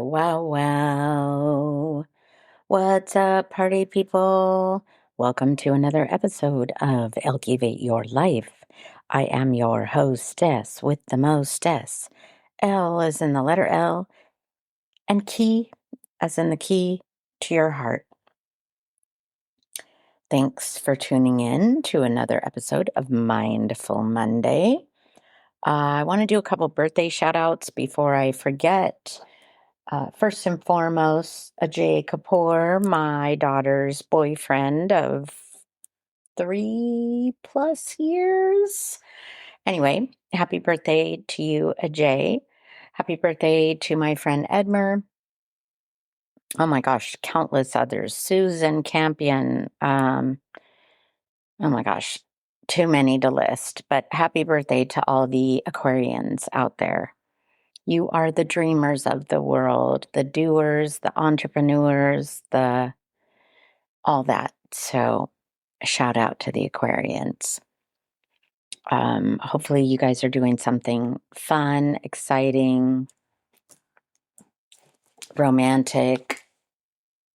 Wow, wow. What's up, party people? Welcome to another episode of Elevate Your Life. I am your hostess with the mostess. L as in the letter L, and key as in the key to your heart. Thanks for tuning in to another episode of Mindful Monday. I want to do a couple birthday shout outs before I forget. First and foremost, Ajay Kapoor, my daughter's boyfriend of 3+ years. Anyway, happy birthday to you, Ajay. Happy birthday to my friend Edmer. Oh my gosh, countless others. Susan Campion. Oh my gosh, too many to list. But happy birthday to all the Aquarians out there. You are the dreamers of the world, the doers, the entrepreneurs, all that. So shout out to the Aquarians. Hopefully you guys are doing something fun, exciting, romantic,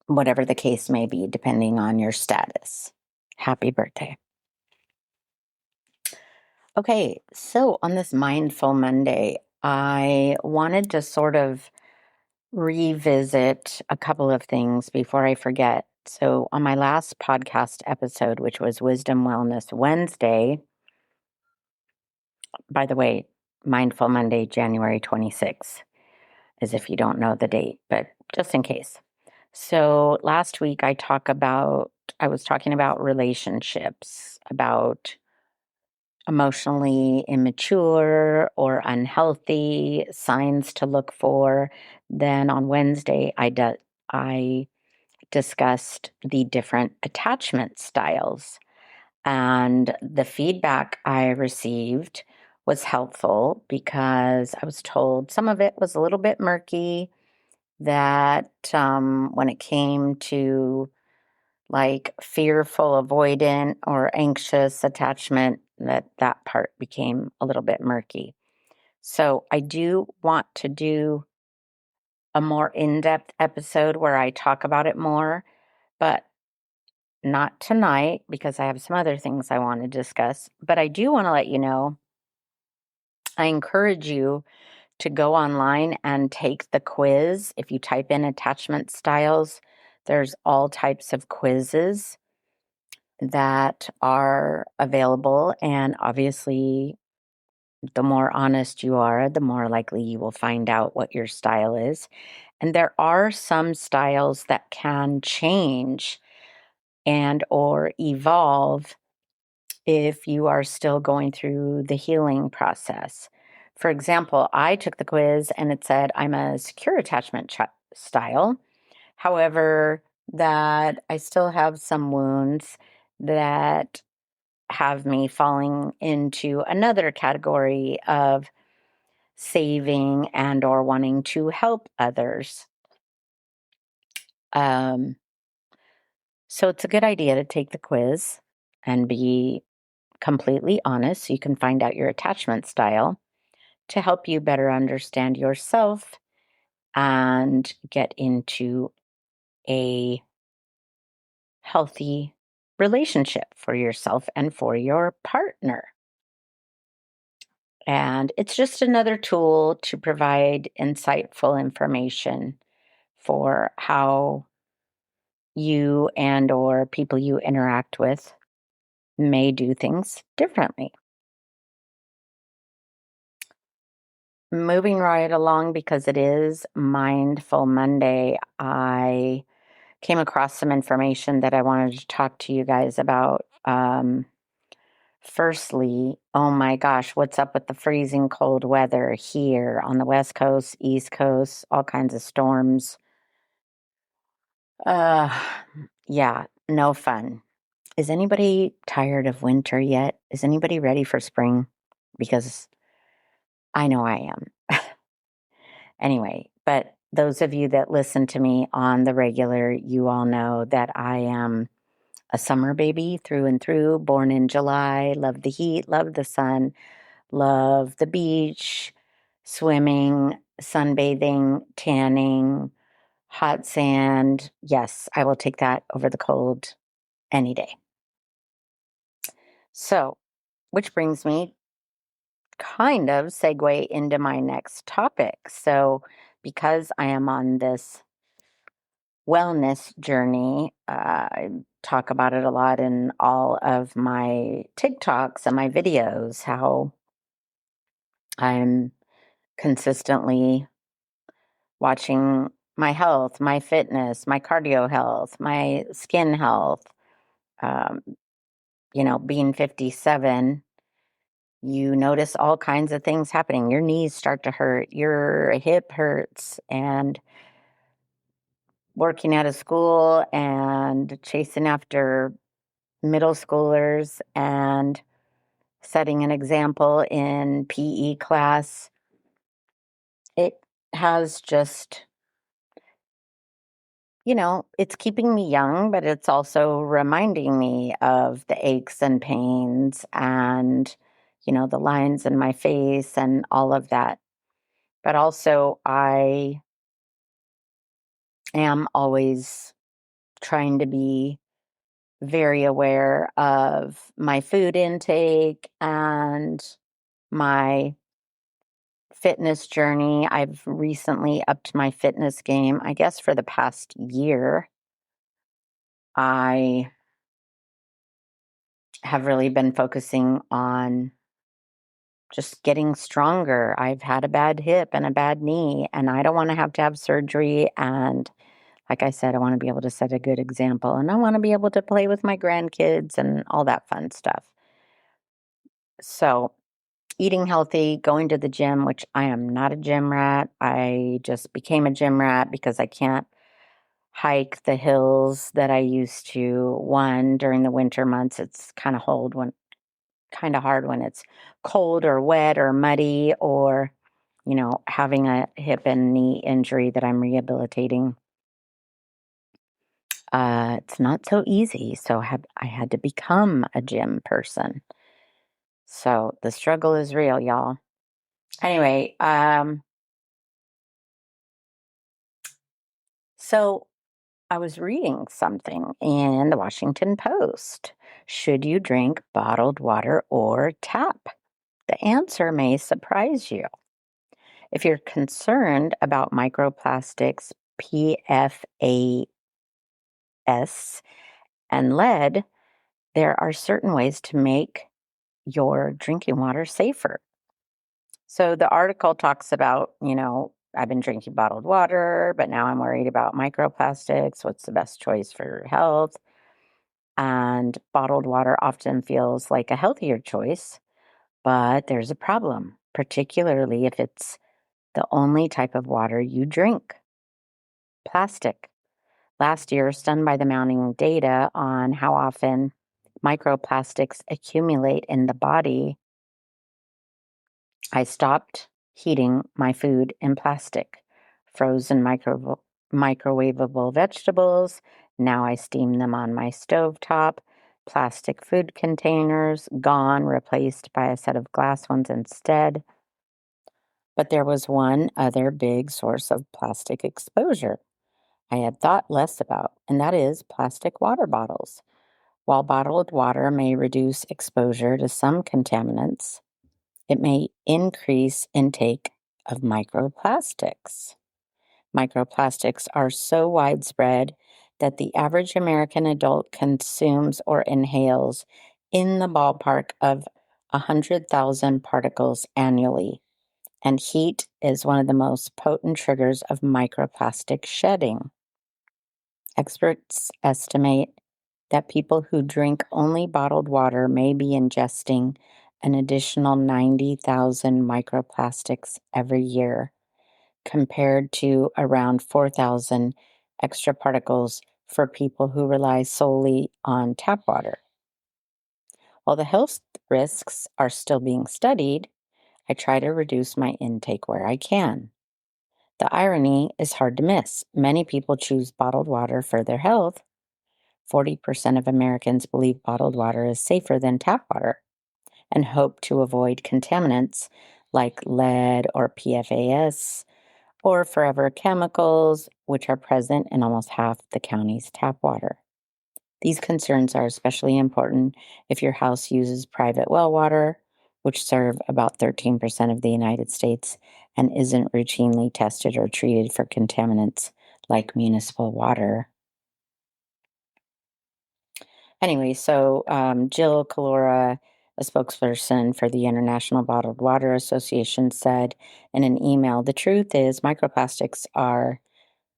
whatever the case may be, depending on your status. Happy birthday. Okay, so on this Mindful Monday, I wanted to sort of revisit a couple of things before I forget. So, on my last podcast episode, which was Wisdom Wellness Wednesday, by the way, Mindful Monday, January 26th, as if you don't know the date, but just in case. So, last week I was talking about relationships, about emotionally immature or unhealthy signs to look for. Then on Wednesday, I discussed the different attachment styles. And the feedback I received was helpful because I was told some of it was a little bit murky, that when it came to like fearful, avoidant, or anxious attachment, that part became a little bit murky. So I do want to do a more in-depth episode where I talk about it more, but not tonight because I have some other things I want to discuss. But I do want to let you know, I encourage you to go online and take the quiz. If you type in attachment styles, there's all types of quizzes that are available. And obviously, the more honest you are, the more likely you will find out what your style is. And there are some styles that can change and or evolve if you are still going through the healing process. For example, I took the quiz and it said I'm a secure attachment style. However, that I still have some wounds that have me falling into another category of saving and or wanting to help others. So it's a good idea to take the quiz and be completely honest so you can find out your attachment style to help you better understand yourself and get into a healthy relationship for yourself and for your partner. And it's just another tool to provide insightful information for how you and or people you interact with may do things differently. Moving right along, because it is Mindful Monday, I came across some information that I wanted to talk to you guys about. Firstly, oh my gosh, what's up with the freezing cold weather here on the West Coast, East Coast, all kinds of storms. Yeah, no fun. Is anybody tired of winter yet? Is anybody ready for spring? Because I know I am. Anyway, but those of you that listen to me on the regular, you all know that I am a summer baby through and through, born in July, love the heat, love the sun, love the beach, swimming, sunbathing, tanning, hot sand. Yes, I will take that over the cold any day. So, which brings me kind of segue into my next topic. So, because I am on this wellness journey, I talk about it a lot in all of my TikToks and my videos, how I'm consistently watching my health, my fitness, my cardio health, my skin health. Um, being 57, you notice all kinds of things happening. Your knees start to hurt, your hip hurts, and working at a school and chasing after middle schoolers and setting an example in PE class. It has just, it's keeping me young, but it's also reminding me of the aches and pains and, the lines in my face and all of that. But also, I am always trying to be very aware of my food intake and my fitness journey. I've recently upped my fitness game. I guess for the past year, I have really been focusing on just getting stronger. I've had a bad hip and a bad knee, and I don't want to have surgery. And like I said, I want to be able to set a good example, and I want to be able to play with my grandkids and all that fun stuff. So, eating healthy, going to the gym, which I am not a gym rat. I just became a gym rat because I can't hike the hills that I used to. One, during the winter months, it's kind of hard when it's cold or wet or muddy, or having a hip and knee injury that I'm rehabilitating. It's not so easy. So I had to become a gym person. So the struggle is real, y'all. Anyway, so I was reading something in the Washington Post. Should you drink bottled water or tap? The answer may surprise you. If you're concerned about microplastics, PFAS, and lead, there are certain ways to make your drinking water safer. So the article talks about, I've been drinking bottled water, but now I'm worried about microplastics. What's the best choice for your health? And bottled water often feels like a healthier choice, but there's a problem, particularly if it's the only type of water you drink. Plastic. Last year, stunned by the mounting data on how often microplastics accumulate in the body, I stopped heating my food in plastic. Frozen microwavable vegetables. Now I steam them on my stovetop. Plastic food containers gone, replaced by a set of glass ones instead. But there was one other big source of plastic exposure I had thought less about, and that is plastic water bottles. While bottled water may reduce exposure to some contaminants, it may increase intake of microplastics. Microplastics are so widespread that the average American adult consumes or inhales in the ballpark of 100,000 particles annually, and heat is one of the most potent triggers of microplastic shedding. Experts estimate that people who drink only bottled water may be ingesting an additional 90,000 microplastics every year, compared to around 4,000 extra particles for people who rely solely on tap water. While the health risks are still being studied, I try to reduce my intake where I can. The irony is hard to miss. Many people choose bottled water for their health. 40% of Americans believe bottled water is safer than tap water and hope to avoid contaminants like lead or PFAS or forever chemicals, which are present in almost half the county's tap water. These concerns are especially important if your house uses private well water, which serve about 13% of the United States and isn't routinely tested or treated for contaminants like municipal water. Anyway, so Jill Calora, a spokesperson for the International Bottled Water Association, said in an email, the truth is microplastics are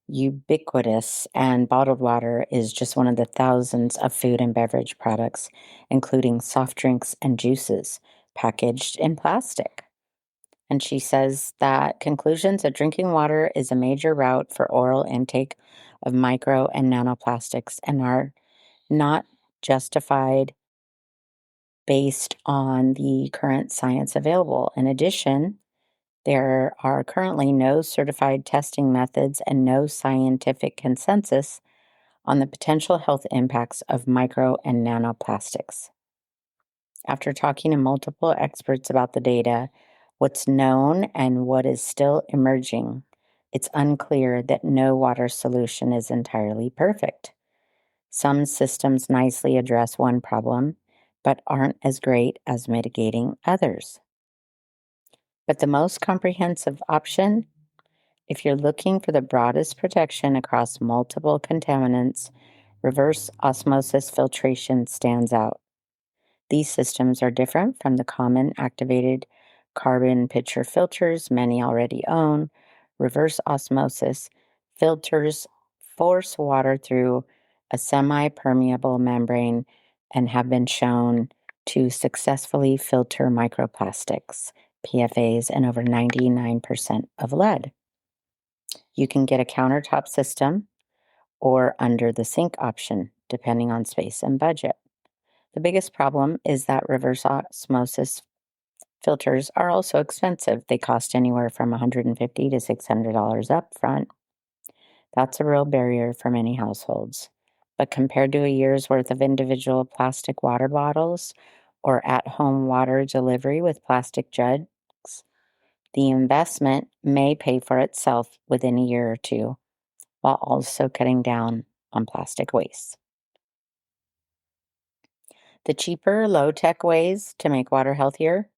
ubiquitous, and bottled water is just one of the thousands of food and beverage products, including soft drinks and juices, packaged in plastic. And she says that conclusions that drinking water is a major route for oral intake of micro and nanoplastics and are not justified based on the current science available. In addition, there are currently no certified testing methods and no scientific consensus on the potential health impacts of micro and nanoplastics. After talking to multiple experts about the data, what's known and what is still emerging, it's unclear that no water solution is entirely perfect. Some systems nicely address one problem, but aren't as great as mitigating others. But the most comprehensive option, if you're looking for the broadest protection across multiple contaminants, reverse osmosis filtration stands out. These systems are different from the common activated carbon pitcher filters many already own. Reverse osmosis filters force water through a semi-permeable membrane and have been shown to successfully filter microplastics, PFAs, and over 99% of lead. You can get a countertop system or under the sink option, depending on space and budget. The biggest problem is that reverse osmosis filters are also expensive. They cost anywhere from $150 to $600 up front. That's a real barrier for many households. But compared to a year's worth of individual plastic water bottles or at-home water delivery with plastic jugs, the investment may pay for itself within a year or two, while also cutting down on plastic waste. The cheaper, low-tech ways to make water healthier,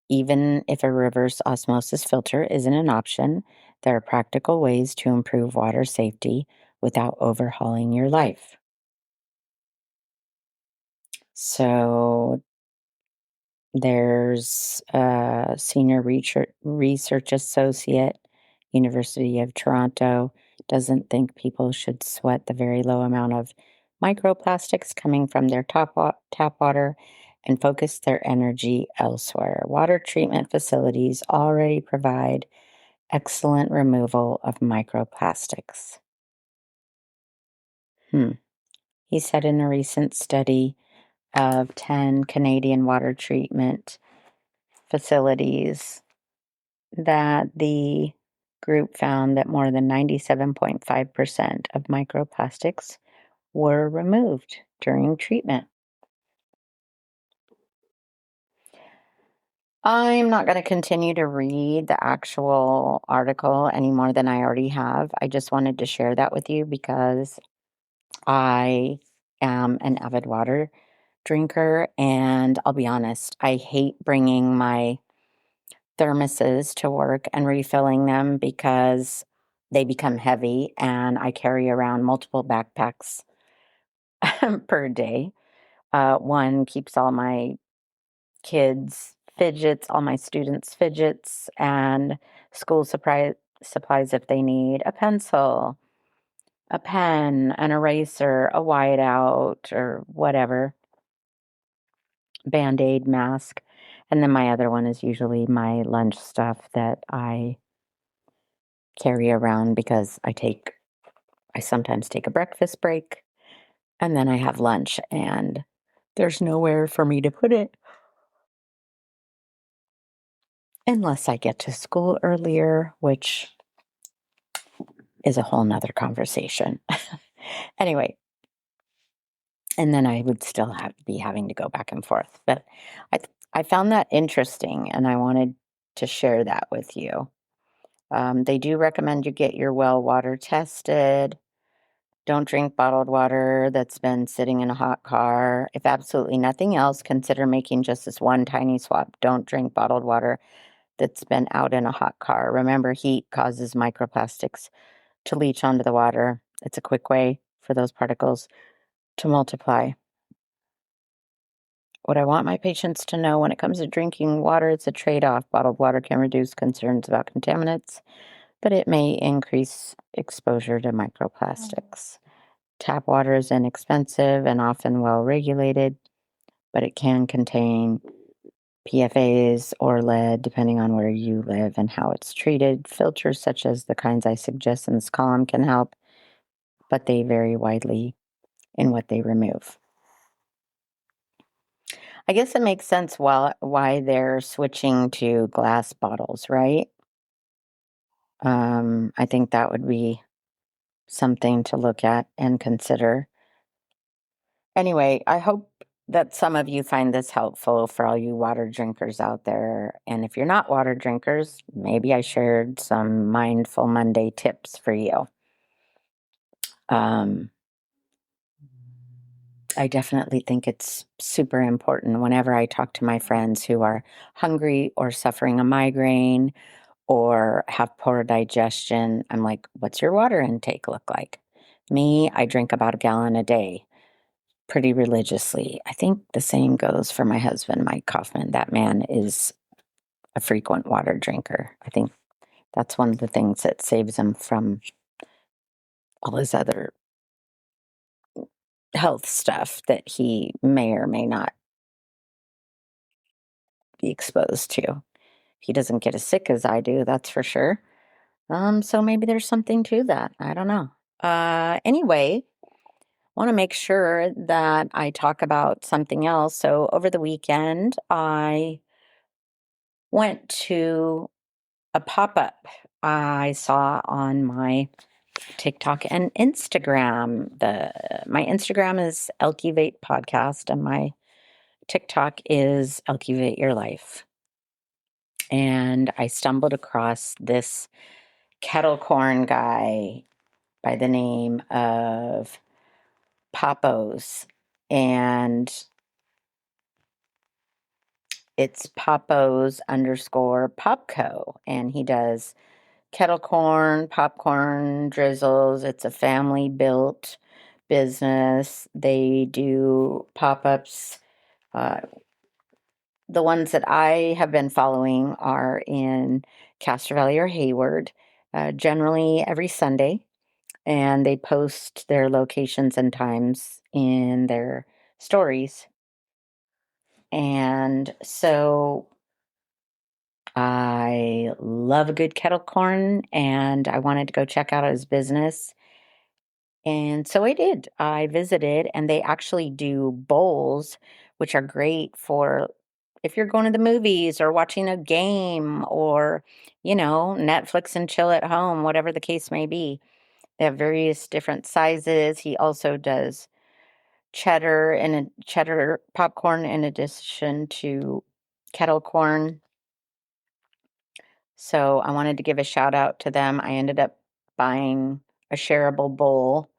even if a reverse osmosis filter isn't an option, there are practical ways to improve water safety without overhauling your life. So there's a senior research associate, University of Toronto, doesn't think people should sweat the very low amount of microplastics coming from their tap water and focus their energy elsewhere. Water treatment facilities already provide excellent removal of microplastics. He said in a recent study of 10 Canadian water treatment facilities that the group found that more than 97.5% of microplastics were removed during treatment. I'm not going to continue to read the actual article any more than I already have. I just wanted to share that with you because I am an avid water drinker, and I'll be honest, I hate bringing my thermoses to work and refilling them because they become heavy and I carry around multiple backpacks per day. One keeps all my kids' fidgets, all my students' fidgets, and school supplies if they need a pencil, a pen, an eraser, a whiteout, or whatever, Band-Aid, mask. And then my other one is usually my lunch stuff that I carry around because I sometimes take a breakfast break and then I have lunch and there's nowhere for me to put it unless I get to school earlier, which is a whole nother conversation. Anyway, and then I would still be having to go back and forth. But I found that interesting and I wanted to share that with you. They do recommend you get your well water tested. Don't drink bottled water that's been sitting in a hot car. If absolutely nothing else, consider making just this one tiny swap. Don't drink bottled water that's been out in a hot car. Remember, heat causes microplastics to leach onto the water. It's a quick way for those particles to multiply. What I want my patients to know when it comes to drinking water, it's a trade-off. Bottled water can reduce concerns about contaminants, but it may increase exposure to microplastics. Tap water is inexpensive and often well regulated, but it can contain PFAs or lead depending on where you live and how it's treated. Filters such as the kinds I suggest in this column can help, but they vary widely in what they remove. I guess it makes sense why they're switching to glass bottles, right? I think that would be something to look at and consider. Anyway, I hope that some of you find this helpful for all you water drinkers out there. And if you're not water drinkers, maybe I shared some Mindful Monday tips for you. I definitely think it's super important whenever I talk to my friends who are hungry or suffering a migraine or have poor digestion. I'm like, what's your water intake look like? Me, I drink about a gallon a day pretty religiously. I think the same goes for my husband, Mike Kaufman. That man is a frequent water drinker. I think that's one of the things that saves him from all his other health stuff that he may or may not be exposed to. He doesn't get as sick as I do, that's for sure. So maybe there's something to that. I don't know. Anyway, want to make sure that I talk about something else. So over the weekend, I went to a pop-up I saw on my TikTok and Instagram. My Instagram is Elkivate Podcast, and my TikTok is Elkivate Your Life. And I stumbled across this kettle corn guy by the name of Papo's, and it's Papo's _ Popco, and he does kettle corn, popcorn drizzles. It's a family built business. They do pop-ups. The ones that I have been following are in Castro Valley or Hayward, generally every Sunday, and they post their locations and times in their stories. And so I love a good kettle corn, and I wanted to go check out his business. And so I did. I visited, and they actually do bowls, which are great for if you're going to the movies or watching a game or, Netflix and chill at home, whatever the case may be. They have various different sizes. He also does cheddar popcorn in addition to kettle corn. So I wanted to give a shout out to them. I ended up buying a shareable bowl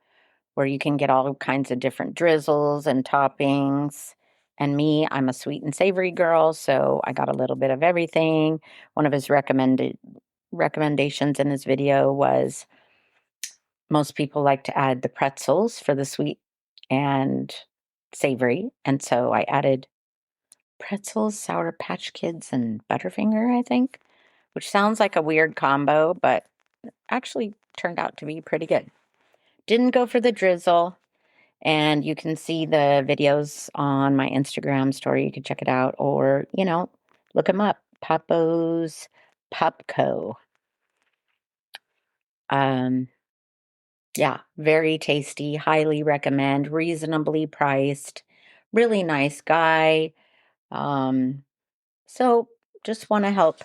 where you can get all kinds of different drizzles and toppings. And me, I'm a sweet and savory girl, so I got a little bit of everything. One of his recommendations in his video was most people like to add the pretzels for the sweet and savory. And so I added pretzels, Sour Patch Kids, and Butterfinger, I think, which sounds like a weird combo, but actually turned out to be pretty good. Didn't go for the drizzle, and you can see the videos on my Instagram story. You can check it out, or, look them up. Papo's Popco. Yeah, very tasty. Highly recommend. Reasonably priced. Really nice guy. So just want to help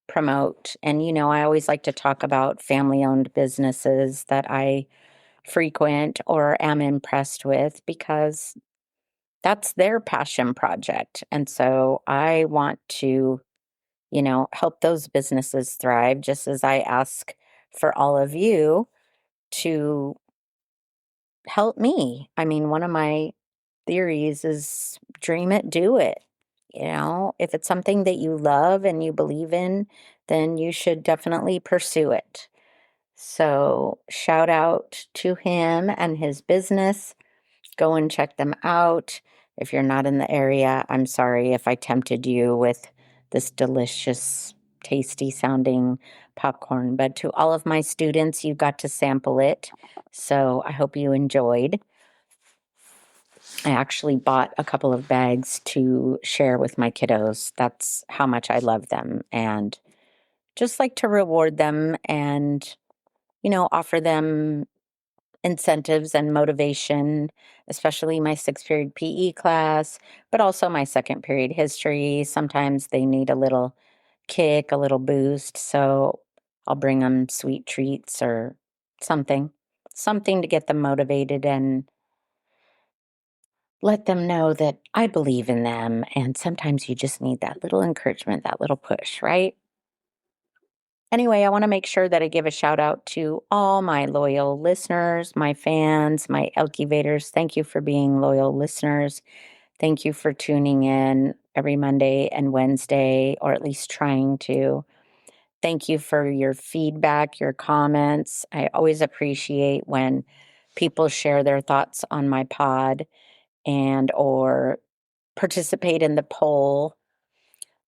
promote. And, I always like to talk about family-owned businesses that I frequent or am impressed with because that's their passion project. And so I want to help those businesses thrive, just as I ask for all of you to help me. I mean, one of my theories is dream it, do it. If it's something that you love and you believe in, then you should definitely pursue it. So, shout out to him and his business. Go and check them out. If you're not in the area, I'm sorry if I tempted you with this delicious, tasty sounding popcorn. But to all of my students, you got to sample it. So I hope you enjoyed. I actually bought a couple of bags to share with my kiddos. That's how much I love them. And just like to reward them and, offer them incentives and motivation, especially my 6th period PE class, but also my 2nd period history. Sometimes they need a little kick, a little boost. So I'll bring them sweet treats or something to get them motivated and let them know that I believe in them. And sometimes you just need that little encouragement, that little push, right? Anyway, I want to make sure that I give a shout out to all my loyal listeners, my fans, my Elkivators. Thank you for being loyal listeners. Thank you for tuning in every Monday and Wednesday, or at least trying to. Thank you for your feedback, your comments. I always appreciate when people share their thoughts on my pod and or participate in the poll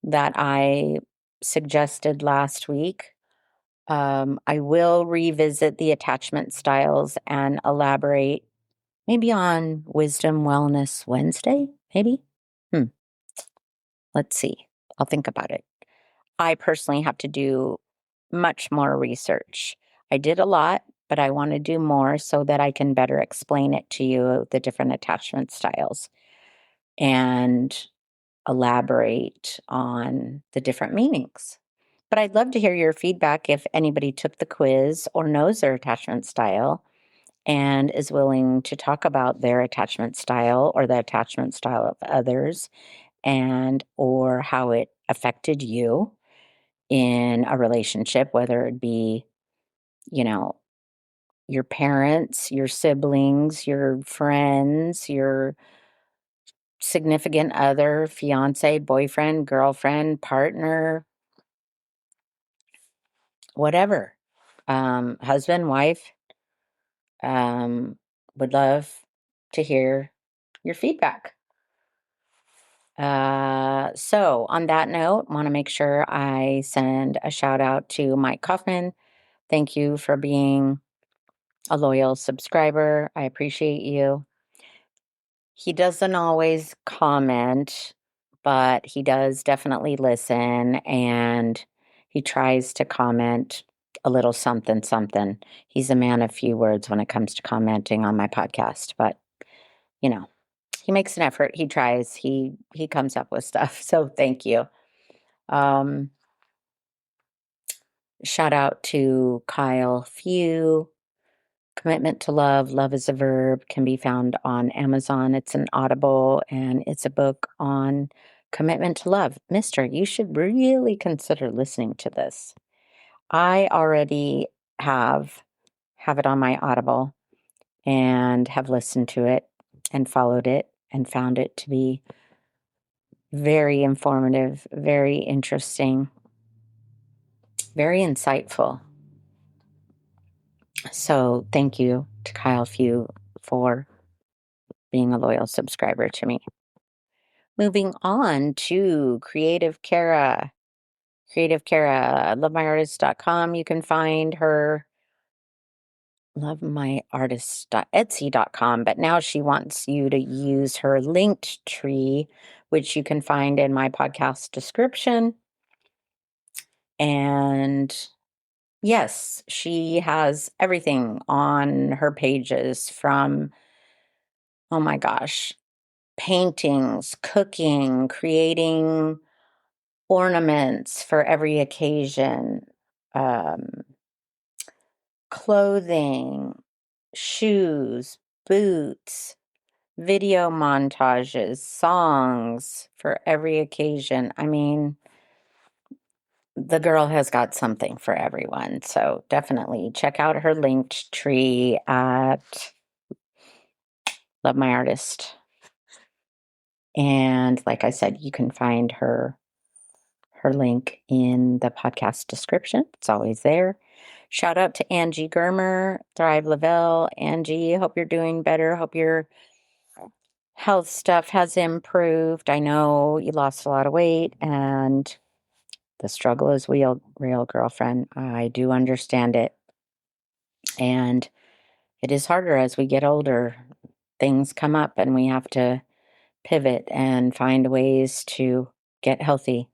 that I suggested last week. I will revisit the attachment styles and elaborate maybe on Wisdom Wellness Wednesday, maybe? Let's see. I'll think about it. I personally have to do much more research. I did a lot, but I want to do more so that I can better explain it to you, the different attachment styles, and elaborate on the different meanings. But I'd love to hear your feedback if anybody took the quiz or knows their attachment style and is willing to talk about their attachment style or the attachment style of others and or how it affected you in a relationship, whether it be, you know, your parents, your siblings, your friends, your significant other, fiance, boyfriend, girlfriend, partner, whatever, husband, wife. Would love to hear your feedback. So on that note, want to make sure I send a shout out to Mike Kaufman. Thank you for being a loyal subscriber. I appreciate you. He doesn't always comment, but he does definitely listen, and he tries to comment a little something, something. He's a man of few words when it comes to commenting on my podcast, but you know, he makes an effort. He tries. He comes up with stuff. So thank you. Shout out to Kyle Few. Commitment to Love, Love is a Verb can be found on Amazon. It's an Audible and it's a book on commitment to love. Mister, you should really consider listening to this. I already have it on my Audible and have listened to it and followed it and found it to be very informative, very interesting, very insightful. So thank you to Kyle Few for being a loyal subscriber to me. Moving on to Creative Kara. Creative Kara, lovemyartist.com. You can find her lovemyartist.etsy.com, but now she wants you to use her linked tree, which you can find in my podcast description. And yes, she has everything on her pages from, oh my gosh, paintings, cooking, creating ornaments for every occasion, um, clothing, shoes, boots, video montages, songs for every occasion. I mean, the girl has got something for everyone. So definitely check out her linked tree at Love My Artist. And like I said, you can find her link in the podcast description. It's always there. Shout out to Angie Germer, Thrive Lavelle. Angie, hope you're doing better. Hope your health stuff has improved. I know you lost a lot of weight and the struggle is real, girlfriend. I do understand it. And it is harder as we get older. Things come up and we have to pivot and find ways to get healthy.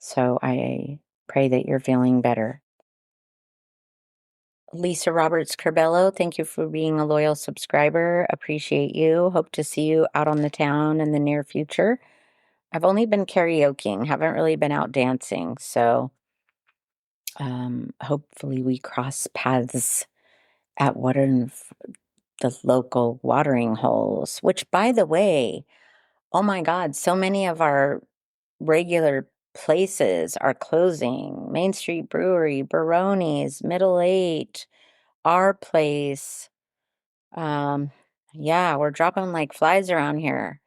So I pray that you're feeling better. Lisa Roberts Curbello, thank you for being a loyal subscriber. Appreciate you. Hope to see you out on the town in the near future. I've only been karaokeing, haven't really been out dancing. So hopefully we cross paths at the local watering holes, which, by the way, oh my God, so many of our regular places are closing. Main Street Brewery, Baroni's, Middle Eight, our place. Yeah, we're dropping like flies around here.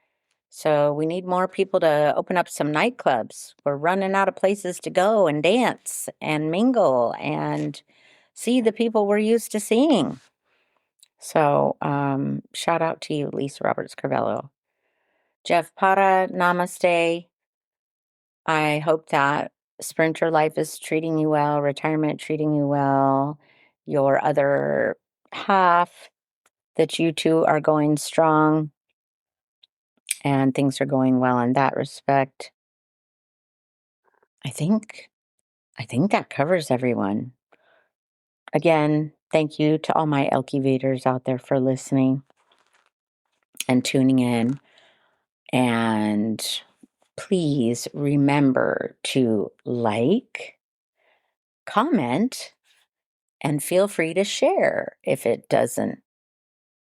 So we need more people to open up some nightclubs. We're running out of places to go and dance and mingle and see the people we're used to seeing. So shout out to you, Lisa Roberts Carvello. Jeff Para, namaste. I hope that Sprinter life is treating you well, retirement treating you well, your other half, that you two are going strong and things are going well in that respect. I think that covers everyone. Again, thank you to all my Elkivators out there for listening and tuning in. And please remember to like, comment, and feel free to share if it doesn't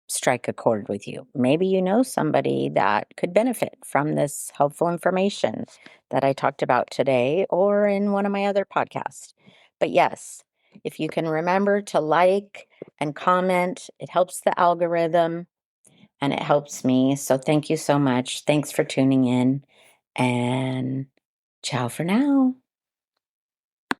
strike a chord with you. Maybe you know somebody that could benefit from this helpful information that I talked about today or in one of my other podcasts. But yes, if you can remember to like and comment, it helps the algorithm and it helps me. So thank you so much. Thanks for tuning in and ciao for now.